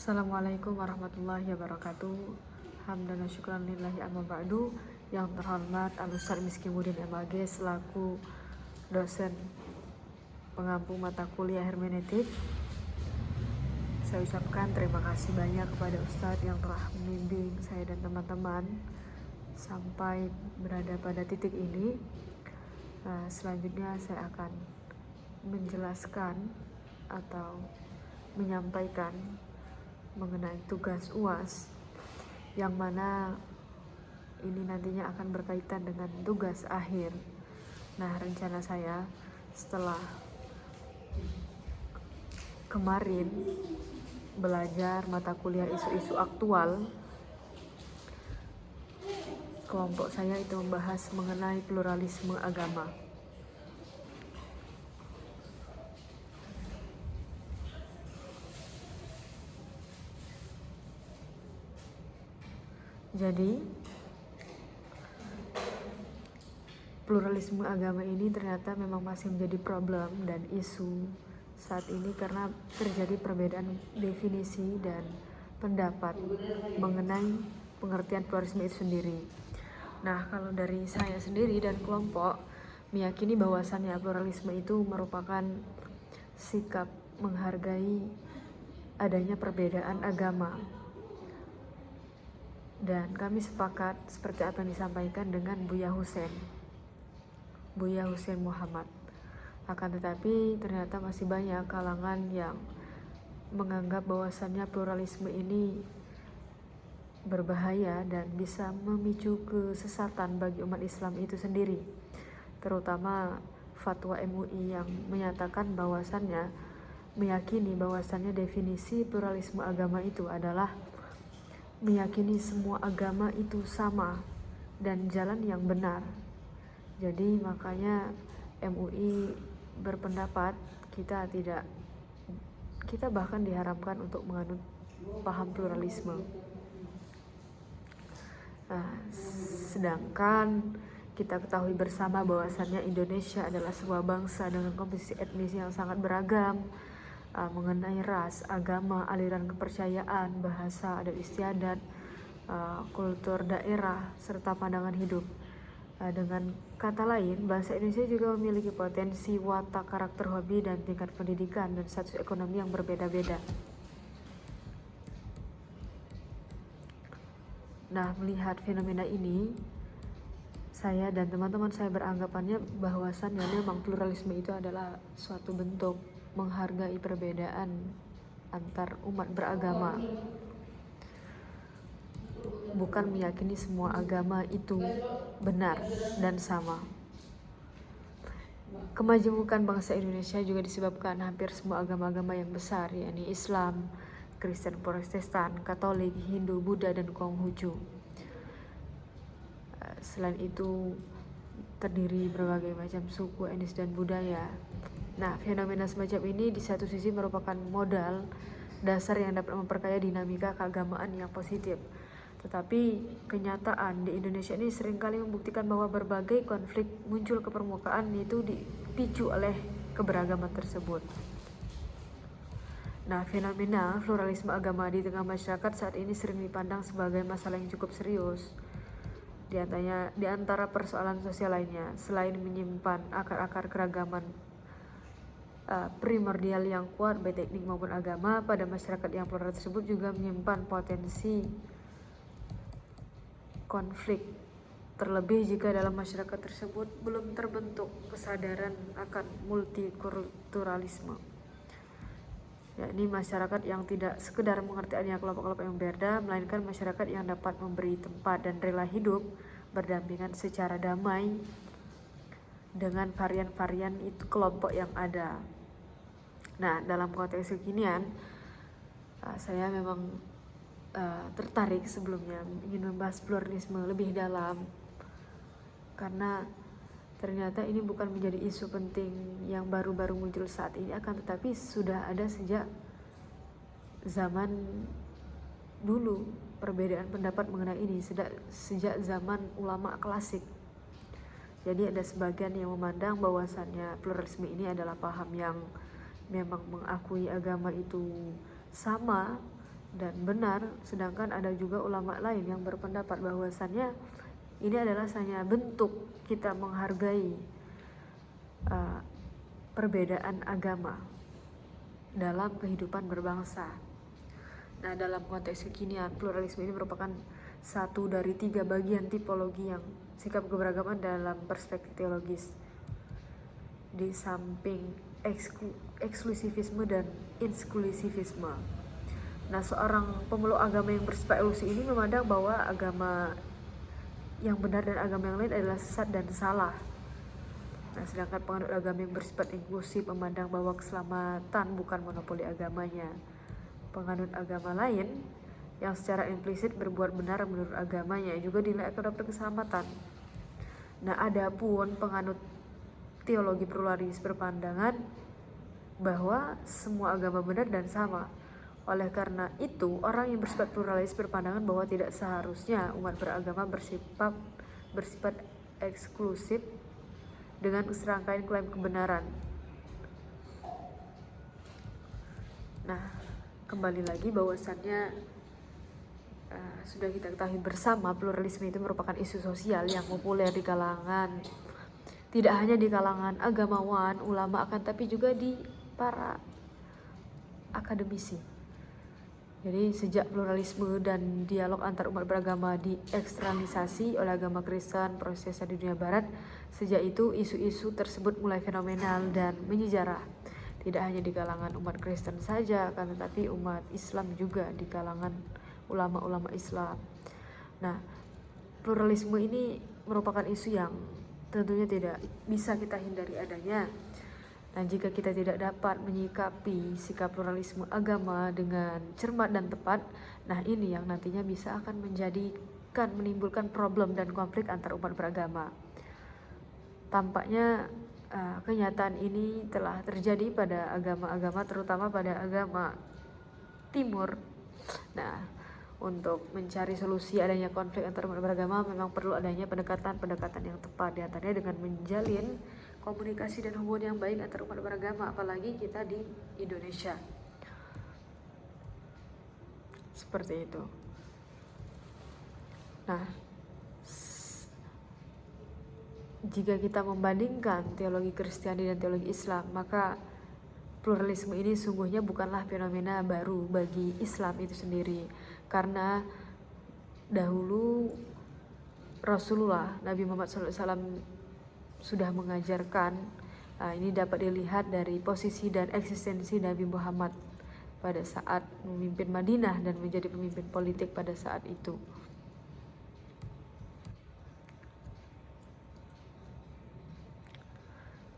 Assalamualaikum warahmatullahi wabarakatuh. Hamdan wa syukran lillahi amma ba'du. Yang terhormat Al-Ustaz Miskimuddin MAG selaku dosen pengampu mata kuliah hermeneutik, saya ucapkan terima kasih banyak kepada Ustadz yang telah membimbing saya dan teman-teman sampai berada pada titik ini. Selanjutnya saya akan menjelaskan atau menyampaikan mengenai tugas UAS, yang mana ini nantinya akan berkaitan dengan tugas akhir. Nah, rencana saya setelah kemarin belajar mata kuliah isu-isu aktual, kelompok saya itu membahas mengenai pluralisme agama. Jadi, pluralisme agama ini ternyata memang masih menjadi problem dan isu saat ini karena terjadi perbedaan definisi dan pendapat mengenai pengertian pluralisme itu sendiri. Nah, kalau dari saya sendiri dan kelompok meyakini bahwasannya pluralisme itu merupakan sikap menghargai adanya perbedaan agama. Dan kami sepakat seperti apa yang disampaikan dengan Buya Hussein Muhammad. Akan tetapi ternyata masih banyak kalangan yang menganggap bahwasannya pluralisme ini berbahaya dan bisa memicu kesesatan bagi umat Islam itu sendiri. Terutama fatwa MUI yang menyatakan bahwasannya meyakini bahwasannya definisi pluralisme agama itu adalah meyakini semua agama itu sama dan jalan yang benar. Jadi makanya MUI berpendapat kita bahkan diharamkan untuk menganut paham pluralisme. Sedangkan kita ketahui bersama bahwasannya Indonesia adalah sebuah bangsa dengan komposisi etnis yang sangat beragam, mengenai ras, agama, aliran kepercayaan, bahasa, adat istiadat, kultur daerah, serta pandangan hidup. Dengan kata lain, bahasa Indonesia juga memiliki potensi, watak, karakter, hobi, dan tingkat pendidikan dan status ekonomi yang berbeda-beda. Nah, melihat fenomena ini, saya dan teman-teman saya beranggapannya bahwasannya memang pluralisme itu adalah suatu bentuk menghargai perbedaan antar umat beragama, bukan meyakini semua agama itu benar dan sama. Kemajemukan bangsa Indonesia juga disebabkan hampir semua agama-agama yang besar, yakni Islam, Kristen, Protestan, Katolik, Hindu, Buddha, dan Konghucu. Selain itu terdiri berbagai macam suku, etnis, dan budaya. Nah, fenomena semacam ini di satu sisi merupakan modal dasar yang dapat memperkaya dinamika keagamaan yang positif. Tetapi kenyataan di Indonesia ini seringkali membuktikan bahwa berbagai konflik muncul ke permukaan itu dipicu oleh keberagaman tersebut. Nah, fenomena pluralisme agama di tengah masyarakat saat ini sering dipandang sebagai masalah yang cukup serius. Di antara persoalan sosial lainnya, selain menyimpan akar-akar keragaman primordial yang kuat baik etnik maupun agama, pada masyarakat yang plural tersebut juga menyimpan potensi konflik, terlebih jika dalam masyarakat tersebut belum terbentuk kesadaran akan multikulturalisme, yakni masyarakat yang tidak sekedar mengerti adanya kelompok-kelompok yang berbeda, melainkan masyarakat yang dapat memberi tempat dan rela hidup berdampingan secara damai dengan varian-varian itu kelompok yang ada. Nah, dalam konteks kekinian, saya memang tertarik sebelumnya ingin membahas pluralisme lebih dalam, karena ternyata ini bukan menjadi isu penting yang baru-baru muncul saat ini, akan tetapi sudah ada sejak zaman dulu perbedaan pendapat mengenai ini, sejak zaman ulama klasik. Jadi ada sebagian yang memandang bahwasannya pluralisme ini adalah paham yang memang mengakui agama itu sama dan benar, sedangkan ada juga ulama lain yang berpendapat bahwasannya ini adalah hanya bentuk kita menghargai perbedaan agama dalam kehidupan berbangsa. Nah, dalam konteks kekinian, pluralisme ini merupakan satu dari 3 bagian tipologi yang sikap keberagaman dalam perspektif teologis. Di samping eksklusivisme dan inklusivisme. Nah, seorang pemeluk agama yang bersifat eksklusif ini memandang bahwa agama yang benar dan agama yang lain adalah sesat dan salah. Nah, sedangkan penganut agama yang bersifat inklusif memandang bahwa keselamatan bukan monopoli agamanya. Penganut agama lain yang secara implisit berbuat benar menurut agamanya juga dinilai akan dapat keselamatan. Nah, adapun penganut teologi pluralis berpandangan bahwa semua agama benar dan sama. Oleh karena itu, orang yang bersifat pluralis berpandangan bahwa tidak seharusnya umat beragama bersifat eksklusif dengan serangkaian klaim kebenaran. Nah, kembali lagi bahwasannya sudah kita ketahui bersama, pluralisme itu merupakan isu sosial yang populer di kalangan, tidak hanya di kalangan agamawan, ulama, akan tapi juga di para akademisi. Jadi sejak pluralisme dan dialog antar umat beragama dieksternalisasi oleh agama Kristen Protestan di dunia barat, sejak itu isu-isu tersebut mulai fenomenal dan menyejarah. Tidak hanya di kalangan umat Kristen saja, akan tetapi umat Islam juga di kalangan ulama-ulama Islam. Nah, pluralisme ini merupakan isu yang tentunya tidak bisa kita hindari adanya. Nah, jika kita tidak dapat menyikapi sikap pluralisme agama dengan cermat dan tepat, nah ini yang nantinya bisa akan menimbulkan problem dan konflik antar umat beragama. Tampaknya kenyataan ini telah terjadi pada agama-agama, terutama pada agama Timur. Nah, untuk mencari solusi adanya konflik antar umat beragama memang perlu adanya pendekatan yang tepat, diantaranya dengan menjalin komunikasi dan hubungan yang baik antar umat beragama, apalagi kita di Indonesia. Seperti itu. Nah, jika kita membandingkan teologi Kristiani dan teologi Islam, maka pluralisme ini sungguhnya bukanlah fenomena baru bagi Islam itu sendiri, karena dahulu Rasulullah Nabi Muhammad SAW sudah mengajarkan. Ini dapat dilihat dari posisi dan eksistensi Nabi Muhammad pada saat memimpin Madinah dan menjadi pemimpin politik pada saat itu.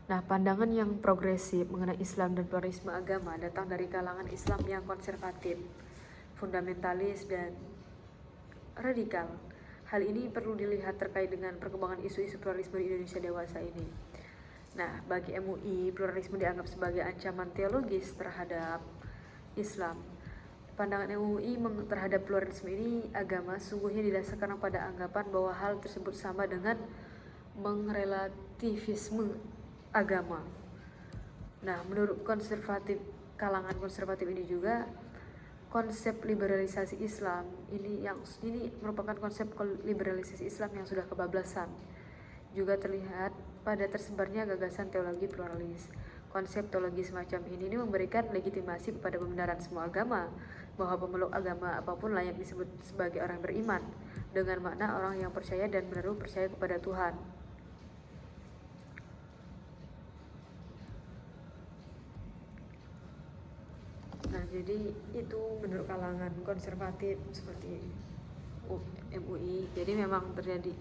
Nah, pandangan yang progresif mengenai Islam dan pluralisme agama datang dari kalangan Islam yang konservatif, fundamentalis, dan radikal. Hal ini perlu dilihat terkait dengan perkembangan isu-isu pluralisme di Indonesia dewasa ini. Nah, bagi MUI, pluralisme dianggap sebagai ancaman teologis terhadap Islam. Pandangan MUI terhadap pluralisme ini agama sungguhnya didasarkan pada anggapan bahwa hal tersebut sama dengan mengrelativisme agama. Nah, menurut kalangan konservatif ini juga, konsep liberalisasi Islam ini merupakan konsep liberalisasi Islam yang sudah kebablasan. Juga terlihat pada tersebarnya gagasan teologi pluralis. Konsep teologi semacam ini memberikan legitimasi kepada pembenaran semua agama, bahwa pemeluk agama apapun layak disebut sebagai orang beriman, dengan makna orang yang percaya dan menaruh percaya kepada Tuhan. Nah, jadi itu menurut kalangan konservatif seperti MUI. Jadi memang terjadi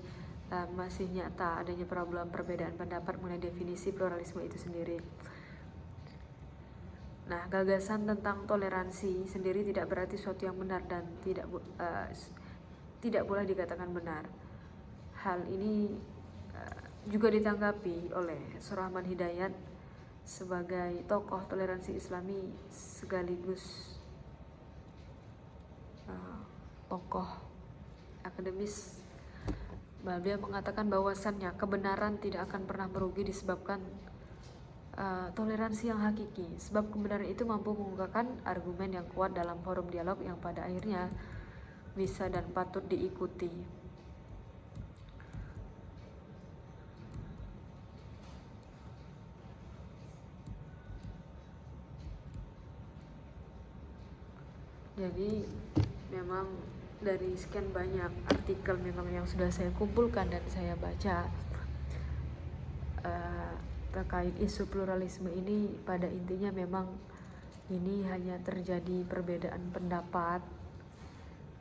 masih nyata adanya problem perbedaan pendapat mengenai definisi pluralisme itu sendiri. Nah, gagasan tentang toleransi sendiri tidak berarti sesuatu yang benar dan tidak boleh dikatakan benar. Hal ini juga ditanggapi oleh Surahman Hidayat sebagai tokoh toleransi Islami sekaligus tokoh akademis. Beliau mengatakan bahwasannya kebenaran tidak akan pernah merugi disebabkan toleransi yang hakiki, sebab kebenaran itu mampu mengungkapkan argumen yang kuat dalam forum dialog yang pada akhirnya bisa dan patut diikuti. Jadi memang dari sekian banyak artikel memang yang sudah saya kumpulkan dan saya baca terkait isu pluralisme ini, pada intinya memang ini hanya terjadi perbedaan pendapat.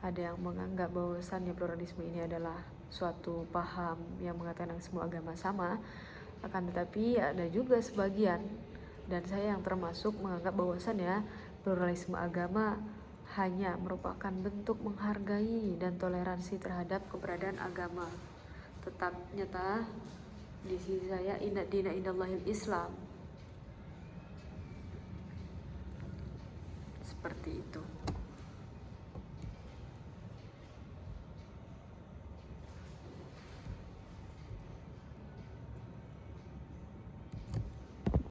Ada yang menganggap bahwasannya pluralisme ini adalah suatu paham yang mengatakan semua agama sama, akan tetapi ada juga sebagian, dan saya yang termasuk, menganggap bahwasannya pluralisme agama hanya merupakan bentuk menghargai dan toleransi terhadap keberadaan agama. Tetap nyata di sisi saya, inna dina indallahil Islam. Seperti itu.